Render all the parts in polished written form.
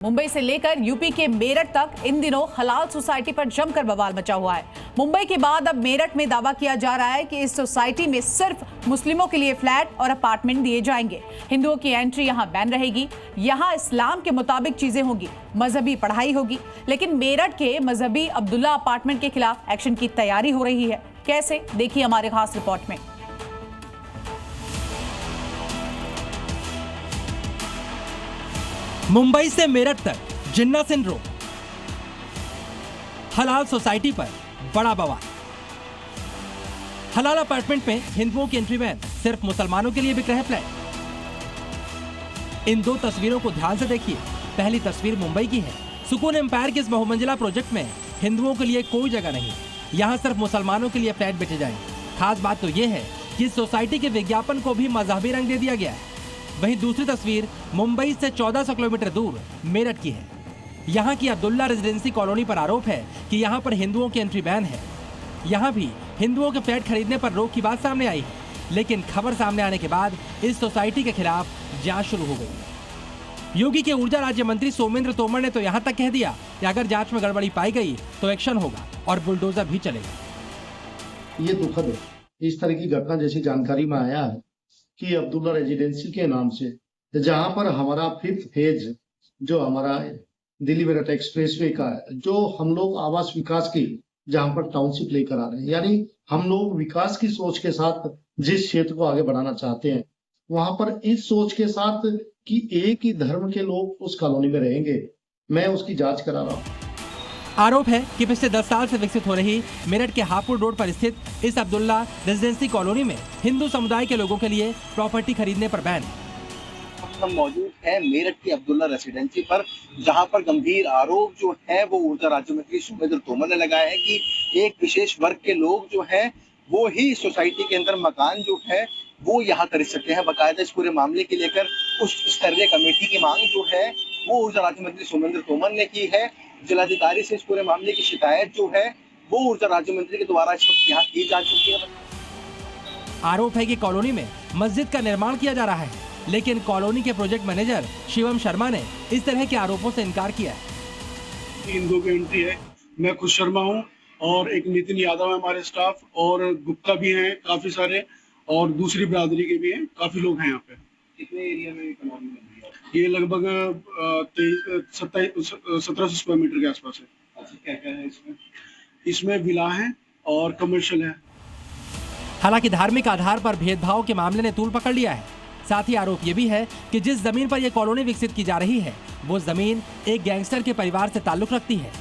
मुंबई से लेकर यूपी के मेरठ तक इन दिनों हलाल सोसाइटी पर जमकर बवाल मचा हुआ है। मुंबई के बाद अब मेरठ में दावा किया जा रहा है कि इस सोसाइटी में सिर्फ मुस्लिमों के लिए फ्लैट और अपार्टमेंट दिए जाएंगे। हिंदुओं की एंट्री यहां बैन रहेगी। यहां इस्लाम के मुताबिक चीजें होंगी, मजहबी पढ़ाई होगी। लेकिन मेरठ के मजहबी अब्दुल्ला अपार्टमेंट के खिलाफ एक्शन की तैयारी हो रही है। कैसे, देखिए हमारे खास रिपोर्ट में। मुंबई से मेरठ तक जिन्ना सिंड्रोम, हलाल सोसाइटी पर बड़ा बवाल। हलाल अपार्टमेंट में हिंदुओं की एंट्री बैन, सिर्फ मुसलमानों के लिए बिक रहे फ्लैट। इन दो तस्वीरों को ध्यान से देखिए। पहली तस्वीर मुंबई की है। सुकून एम्पायर के इस बहुमंजिला प्रोजेक्ट में हिंदुओं के लिए कोई जगह नहीं। यहाँ सिर्फ मुसलमानों के लिए फ्लैट बेचे जाएंगे। खास बात तो ये है कि इस सोसाइटी के विज्ञापन को भी मजहबी रंग दे दिया गया है। वहीं दूसरी तस्वीर मुंबई से 1400 किलोमीटर दूर मेरठ की है। यहाँ की अब्दुल्ला रेजिडेंसी कॉलोनी पर आरोप है कि यहाँ पर हिंदुओं की एंट्री बैन है। यहाँ भी हिंदुओं के फ्लैट खरीदने पर रोक की बात सामने आई है। लेकिन खबर सामने आने के बाद इस सोसाइटी के खिलाफ जांच शुरू हो गई। योगी के ऊर्जा राज्य मंत्री सोमेंद्र तोमर ने तो यहाँ तक कह दिया कि अगर जांच में गड़बड़ी पाई गई तो एक्शन होगा और बुलडोजर भी चलेगा। ये दुखद है। इस तरह की घटना जैसी जानकारी में आया है कि अब्दुल्ला रेजिडेंसी के नाम से, जहां पर हमारा 5th फेज जो हमारा दिल्ली मेरठ एक्सप्रेसवे का है, जो हम लोग आवास विकास की जहां पर टाउनशिप लेकर आ रहे हैं, यानी हम लोग विकास की सोच के साथ जिस क्षेत्र को आगे बढ़ाना चाहते हैं, वहां पर इस सोच के साथ कि एक ही धर्म के लोग उस कॉलोनी में रहेंगे, मैं उसकी जांच करा रहा हूँ। आरोप है कि पिछले 10 साल से विकसित हो रही मेरठ के हापुड़ रोड पर स्थित इस अब्दुल्ला रेजिडेंसी कॉलोनी में हिंदू समुदाय के लोगों के लिए प्रॉपर्टी खरीदने पर बैन है। हम मौजूद हैं मेरठ की अब्दुल्ला रेसिडेंसी पर, जहां पर गंभीर आरोप जो है वो ऊर्जा राज्य मंत्री सोमेंद्र तोमर ने लगाया है कि एक विशेष वर्ग के लोग जो है वो ही सोसाइटी के अंदर मकान जो है वो यहाँ खरीद सकते हैं। बाकायदा इस पूरे मामले के लेकर उस सर्वे कमेटी की मांग जो है वो ऊर्जा राज्य मंत्री सोमेंद्र तोमर ने की है। जिलाधिकारी से इस पूरे मामले की शिकायत जो है वो ऊर्जा राज्य मंत्री के द्वारा इस वक्त यहाँ की जा चुकी है। आरोप है कि कॉलोनी में मस्जिद का निर्माण किया जा रहा है, लेकिन कॉलोनी के प्रोजेक्ट मैनेजर शिवम शर्मा ने इस तरह के आरोपों से इनकार किया है। हिंदुओं की एंट्री है। मैं खुद शर्मा हूँ और एक नितिन यादव है हमारे स्टाफ, और गुप्ता भी हैं काफी सारे, और दूसरी बिरादरी के भी हैं, काफी लोग हैं यहाँ पे। कितने एरिया में कॉलोनी बन रही है? ये लगभग 1700 स्क्वायर मीटर के आसपास है। अच्छा, क्या क्या है इसमें? इसमें विला है और कमर्शियल है। हालांकि धार्मिक आधार पर भेदभाव के मामले ने तूल पकड़ लिया है। साथ ही आरोप ये भी है कि जिस जमीन पर यह कॉलोनी विकसित की जा रही है वो जमीन एक गैंगस्टर के परिवार से ताल्लुक रखती है।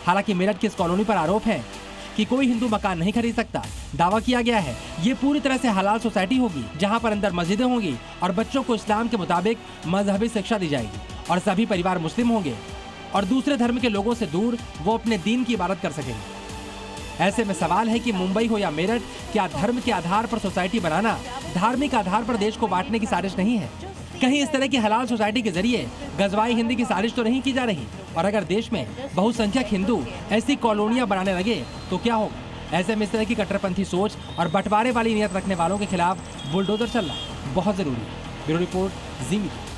हालांकि मेरठ की इस कॉलोनी पर आरोप है कि कोई हिंदू मकान नहीं खरीद सकता। दावा किया गया है ये पूरी तरह से हलाल सोसाइटी होगी, जहां पर अंदर मस्जिदें होंगी और बच्चों को इस्लाम के मुताबिक मजहबी शिक्षा दी जाएगी, और सभी परिवार मुस्लिम होंगे और दूसरे धर्म के लोगों से दूर वो अपने दीन की इबादत कर सकेंगे। ऐसे में सवाल है कि मुंबई हो या मेरठ, क्या धर्म के आधार पर सोसाइटी बनाना धार्मिक आधार पर देश को बांटने की साजिश नहीं है? कहीं इस तरह की हलाल सोसाइटी के जरिए गजवाई हिंदी की साजिश तो नहीं की जा रही? और अगर देश में बहुसंख्यक हिंदू ऐसी कॉलोनियां बनाने लगे तो क्या होगा? ऐसे में इस तरह की कट्टरपंथी सोच और बंटवारे वाली नीयत रखने वालों के खिलाफ बुलडोजर चलना बहुत जरूरी है। ब्यूरो रिपोर्ट, जी मीडिया।